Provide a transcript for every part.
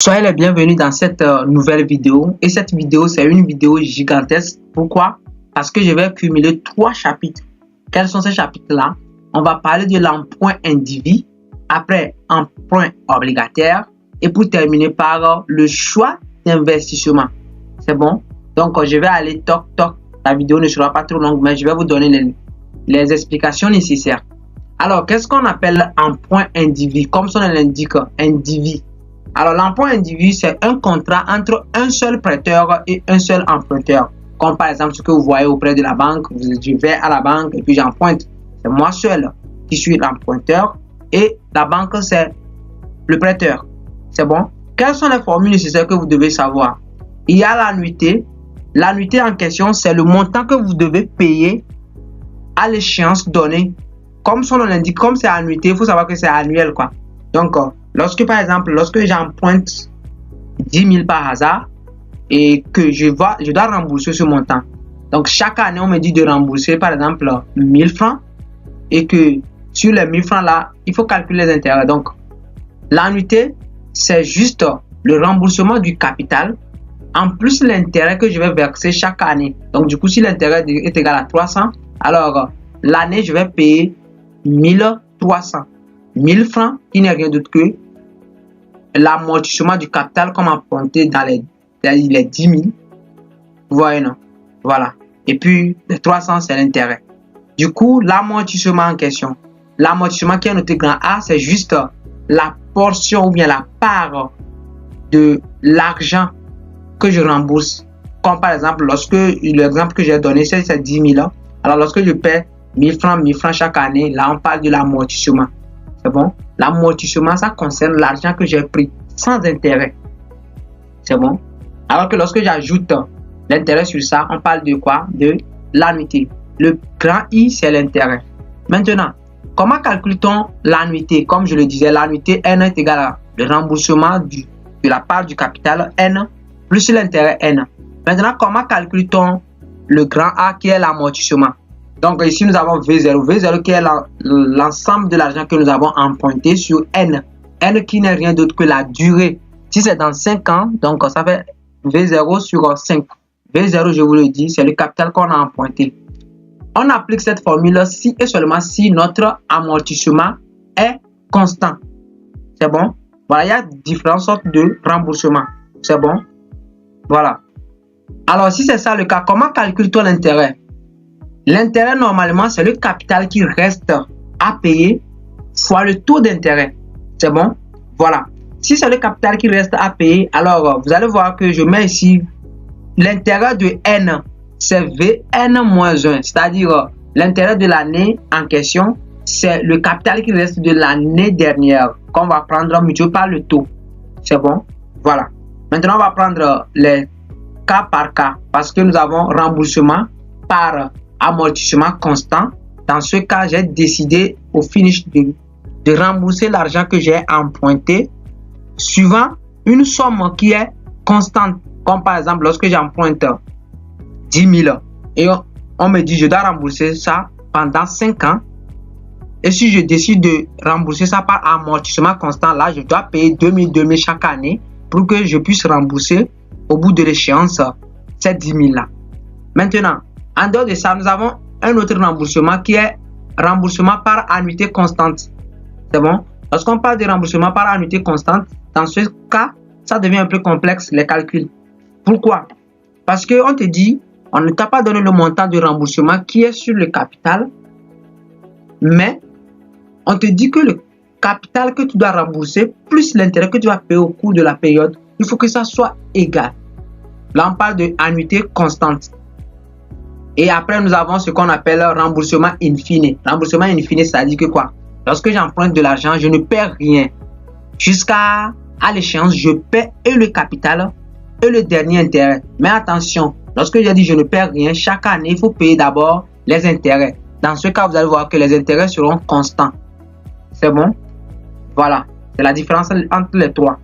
Soyez les bienvenus dans cette nouvelle vidéo. Et cette vidéo, c'est une vidéo gigantesque. Pourquoi? Parce que je vais cumuler 3 chapitres. Quels sont ces chapitres-là? On va parler de l'emprunt individu, après emprunt obligataire et pour terminer par le choix d'investissement. C'est bon? Donc, je vais aller toc toc. La vidéo ne sera pas trop longue, mais je vais vous donner les explications nécessaires. Alors, qu'est-ce qu'on appelle emprunt individu? Comme son nom l'indique, individu. Alors, l'emprunt individu, c'est un contrat entre un seul prêteur et un seul emprunteur. Comme par exemple ce que vous voyez auprès de la banque, je vais à la banque et puis j'emprunte. C'est moi seul qui suis l'emprunteur et la banque, c'est le prêteur. C'est bon? Quelles sont les formules nécessaires que vous devez savoir? Il y a l'annuité. L'annuité en question, c'est le montant que vous devez payer à l'échéance donnée. Comme son nom l'indique, comme c'est annuité, il faut savoir que c'est annuel, quoi. Donc, lorsque par exemple, lorsque j'emprunte 10 000 par hasard et que je dois rembourser ce montant. Donc, chaque année, on me dit de rembourser par exemple 1000 francs et que sur les 1000 francs là, il faut calculer les intérêts. Donc, l'annuité, c'est juste le remboursement du capital en plus l'intérêt que je vais verser chaque année. Donc, du coup, si l'intérêt est égal à 300, alors l'année, je vais payer 1300. 1000 francs qui n'est rien d'autre que l'amortissement du capital comme emprunté dans les 10 000. Vous voyez, non? Voilà. Et puis, les 300, c'est l'intérêt. Du coup, l'amortissement en question, l'amortissement qui est noté grand A, c'est juste la portion ou bien la part de l'argent que je rembourse. Comme par exemple, lorsque l'exemple que j'ai donné, c'est 10 000. Alors, lorsque je paie 1000 francs chaque année, là, on parle de l'amortissement. C'est bon? L'amortissement, ça concerne l'argent que j'ai pris sans intérêt. C'est bon? Alors que lorsque j'ajoute l'intérêt sur ça, on parle de quoi? De l'annuité. Le grand I, c'est l'intérêt. Maintenant, comment calcule-t-on l'annuité? Comme je le disais, l'annuité N est égal à le remboursement de la part du capital N plus l'intérêt N. Maintenant, comment calcule-t-on le grand A qui est l'amortissement? Donc ici, nous avons V0. V0 qui est l'ensemble de l'argent que nous avons emprunté sur N. N qui n'est rien d'autre que la durée. Si c'est dans 5 ans, donc ça fait V0 sur 5. V0, je vous le dis, c'est le capital qu'on a emprunté. On applique cette formule si et seulement si notre amortissement est constant. C'est bon? Voilà, il y a différentes sortes de remboursement. C'est bon? Voilà. Alors, si c'est ça le cas, comment calcule-t-on l'intérêt? L'intérêt, normalement, c'est le capital qui reste à payer fois le taux d'intérêt. C'est bon? Voilà. Si c'est le capital qui reste à payer, alors vous allez voir que je mets ici l'intérêt de N, c'est Vn-1. C'est-à-dire, l'intérêt de l'année en question, c'est le capital qui reste de l'année dernière, qu'on va prendre multiplié par le taux. C'est bon? Voilà. Maintenant, on va prendre les cas par cas, parce que nous avons remboursement par amortissement constant. Dans ce cas, j'ai décidé au finish de rembourser l'argent que j'ai emprunté suivant une somme qui est constante. Comme par exemple, lorsque j'emprunte 10 000 et on me dit je dois rembourser ça pendant 5 ans. Et si je décide de rembourser ça par amortissement constant, là, je dois payer 2000 chaque année pour que je puisse rembourser au bout de l'échéance ces 10 000 là. Maintenant, en dehors de ça, nous avons un autre remboursement qui est remboursement par annuité constante. C'est bon? Lorsqu'on parle de remboursement par annuité constante, dans ce cas, ça devient un peu complexe, les calculs. Pourquoi? Parce qu'on te dit, on ne t'a pas donné le montant de remboursement qui est sur le capital, mais on te dit que le capital que tu dois rembourser plus l'intérêt que tu vas payer au cours de la période, il faut que ça soit égal. Là, on parle de annuité constante. Et après, nous avons ce qu'on appelle remboursement in fine. Remboursement in fine, ça dit que quoi? Lorsque j'emprunte de l'argent, je ne perds rien. Jusqu'à l'échéance, je paie et le capital et le dernier intérêt. Mais attention, lorsque j'ai dit je ne perds rien, chaque année, il faut payer d'abord les intérêts. Dans ce cas, vous allez voir que les intérêts seront constants. C'est bon? Voilà. C'est la différence entre les trois.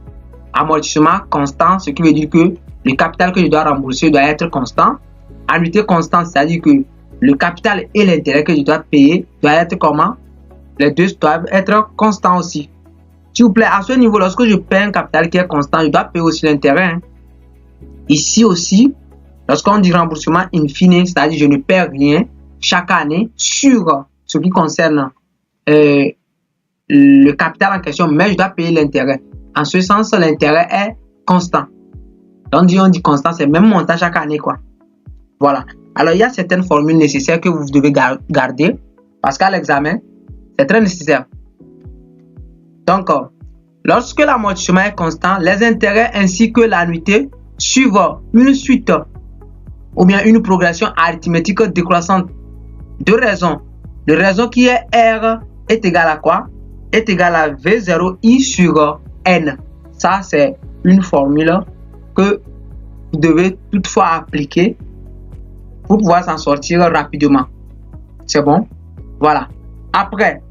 Amortissement constant, ce qui veut dire que le capital que je dois rembourser doit être constant. Annuité constante, c'est-à-dire que le capital et l'intérêt que je dois payer doivent être comment? Les deux doivent être constants aussi. S'il vous plaît, à ce niveau, lorsque je paie un capital qui est constant, je dois payer aussi l'intérêt. Hein. Ici aussi, lorsqu'on dit remboursement in fine, c'est-à-dire je ne perds rien chaque année sur ce qui concerne le capital en question, mais je dois payer l'intérêt. En ce sens, l'intérêt est constant. Donc, on dit constant, c'est le même montant chaque année, quoi. Voilà. Alors, il y a certaines formules nécessaires que vous devez garder parce qu'à l'examen, c'est très nécessaire. Donc, lorsque l'amortissement est constant, les intérêts ainsi que l'annuité suivent une suite ou bien une progression arithmétique décroissante de raisons. De raison qui est R est égal à quoi? Est égal à V0I sur N. Ça, c'est une formule que vous devez toutefois appliquer pour pouvoir s'en sortir rapidement. C'est bon? Voilà. Après,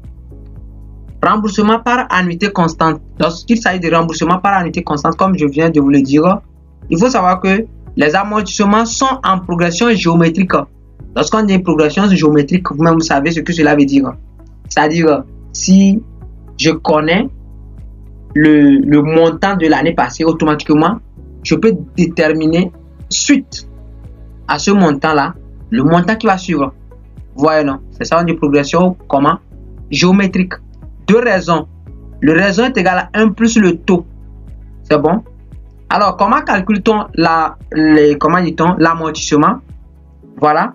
remboursement par annuité constante. Lorsqu'il s'agit de remboursement par annuité constante, comme je viens de vous le dire, il faut savoir que les amortissements sont en progression géométrique. Lorsqu'on dit progression géométrique, vous-même vous savez ce que cela veut dire. C'est-à-dire, si je connais le montant de l'année passée, automatiquement, je peux déterminer suite à ce montant-là, le montant qui va suivre. Voyez, non? C'est ça, on dit progression comment? Géométrique. Deux raisons. Le raison est égal à 1 plus le taux. C'est bon? Alors, comment calcule-t-on l'amortissement? Voilà.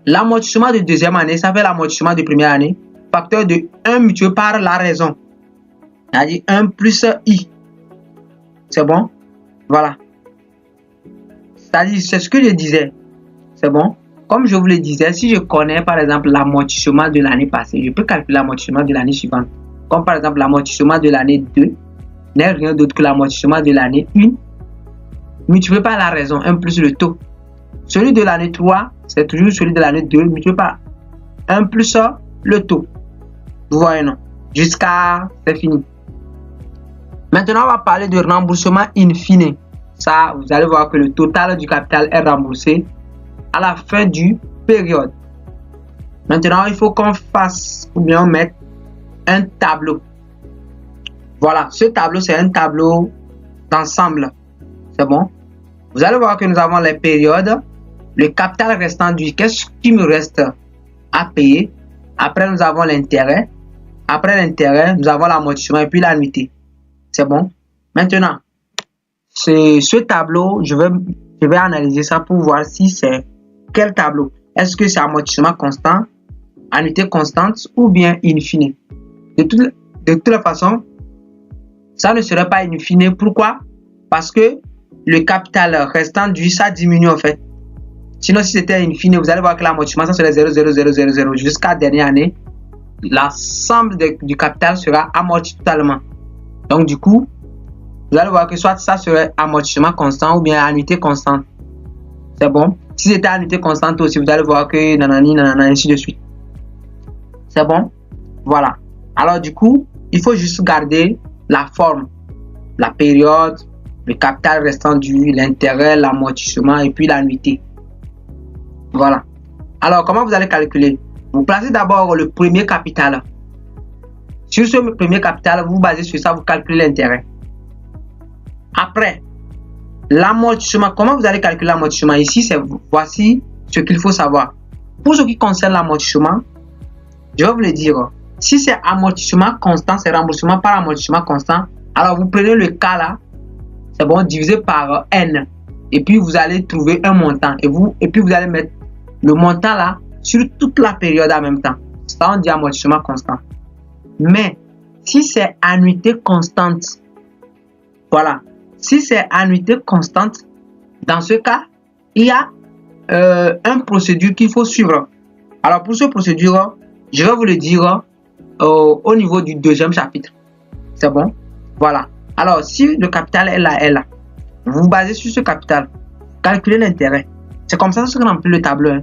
L'amortissement de deuxième année, ça fait l'amortissement de première année. Facteur de 1 multiplié par la raison. C'est-à-dire 1 plus I. C'est bon? Voilà. C'est-à-dire, c'est ce que je disais. C'est bon? Comme je vous le disais, si je connais par exemple l'amortissement de l'année passée, je peux calculer l'amortissement de l'année suivante. Comme par exemple l'amortissement de l'année 2 n'est rien d'autre que l'amortissement de l'année 1 multiplié par la raison, 1 plus le taux. Celui de l'année 3, c'est toujours celui de l'année 2 multiplié par 1 plus le taux. Vous voyez, non? Jusqu'à... c'est fini. Maintenant, on va parler de remboursement in fine. Ça, vous allez voir que le total du capital est remboursé à la fin du période. Maintenant, il faut qu'on fasse ou bien on mette un tableau. Voilà, ce tableau, c'est un tableau d'ensemble. C'est bon? Vous allez voir que nous avons les périodes, le capital restant du qu'est-ce qui me reste à payer. Après, nous avons l'intérêt. Après l'intérêt, nous avons l'amortissement et puis l'annuité. C'est bon? Maintenant, ce tableau, je vais analyser ça pour voir si c'est quel tableau. Est-ce que c'est amortissement constant, annuité constante ou bien in fine? De toute façon, ça ne serait pas in fine. Pourquoi? Parce que le capital restant du ça diminue en fait. Sinon, si c'était in fine, vous allez voir que l'amortissement, ça serait 0,0000 jusqu'à dernière année. L'ensemble du capital sera amorti totalement. Donc, du coup, vous allez voir que soit ça serait amortissement constant ou bien annuité constante. C'est bon? Si c'était annuité constante aussi, vous allez voir que nanani, nanana, ainsi de suite. C'est bon? Voilà. Alors, du coup, il faut juste garder la forme, la période, le capital restant dû, l'intérêt, l'amortissement et puis l'annuité. Voilà. Alors, comment vous allez calculer? Vous placez d'abord le premier capital. Sur ce premier capital, vous basez sur ça, vous calculez l'intérêt. Après, l'amortissement, comment vous allez calculer l'amortissement? Ici, voici ce qu'il faut savoir. Pour ce qui concerne l'amortissement, je vais vous le dire. Si c'est amortissement constant, c'est remboursement par amortissement constant. Alors, vous prenez le cas là, c'est bon, divisé par N. Et puis, vous allez trouver un montant. Et puis, vous allez mettre le montant là sur toute la période en même temps. Ça, on dit amortissement constant. Mais, si c'est annuité constante, voilà. Si c'est annuité constante, dans ce cas, il y a une procédure qu'il faut suivre. Alors, pour cette procédure, je vais vous le dire au niveau du deuxième chapitre. C'est bon? Voilà. Alors, si le capital est là, vous vous basez sur ce capital, calculez l'intérêt. C'est comme ça que on remplit le tableau. Hein.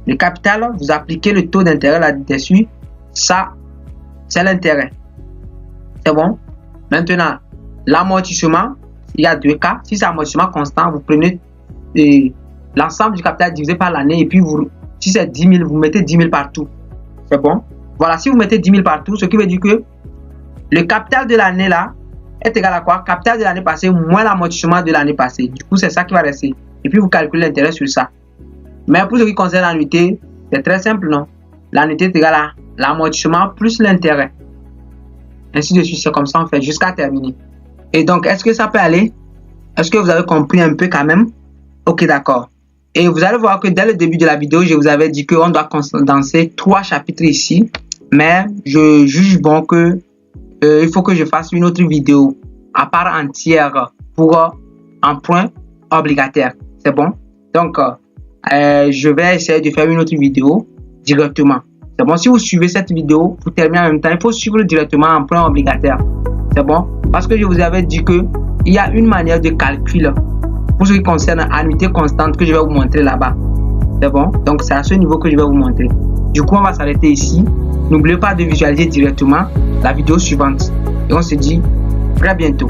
Le capital, vous appliquez le taux d'intérêt là-dessus. Ça, c'est l'intérêt. C'est bon? Maintenant, l'amortissement, il y a deux cas. Si c'est amortissement constant, vous prenez l'ensemble du capital divisé par l'année et puis si c'est 10 000, vous mettez 10 000 partout. C'est bon? Voilà, si vous mettez 10 000 partout, ce qui veut dire que Le capital de l'année là est égal à quoi? Capital de l'année passée moins l'amortissement de l'année passée. Du coup, c'est ça qui va rester. Et puis, vous calculez l'intérêt sur ça. Mais pour ce qui concerne l'annuité, c'est très simple, non? L'annuité est égale à l'amortissement plus l'intérêt. Ainsi de suite, c'est comme ça en fait, jusqu'à terminer. Et donc, est-ce que ça peut aller? Est-ce que vous avez compris un peu quand même? Ok, d'accord. Et vous allez voir que dès le début de la vidéo, je vous avais dit qu'on doit condenser 3 chapitres ici. Mais je juge bon que il faut que je fasse une autre vidéo à part entière pour emprunt obligataire. C'est bon? Donc, je vais essayer de faire une autre vidéo directement. C'est bon? Si vous suivez cette vidéo, pour terminer en même temps, il faut suivre directement emprunt obligataire. C'est bon? Parce que je vous avais dit que il y a une manière de calcul pour ce qui concerne annuité constante que je vais vous montrer là-bas. C'est bon? Donc, c'est à ce niveau que je vais vous montrer. Du coup, on va s'arrêter ici. N'oubliez pas de visualiser directement la vidéo suivante. Et on se dit très bientôt.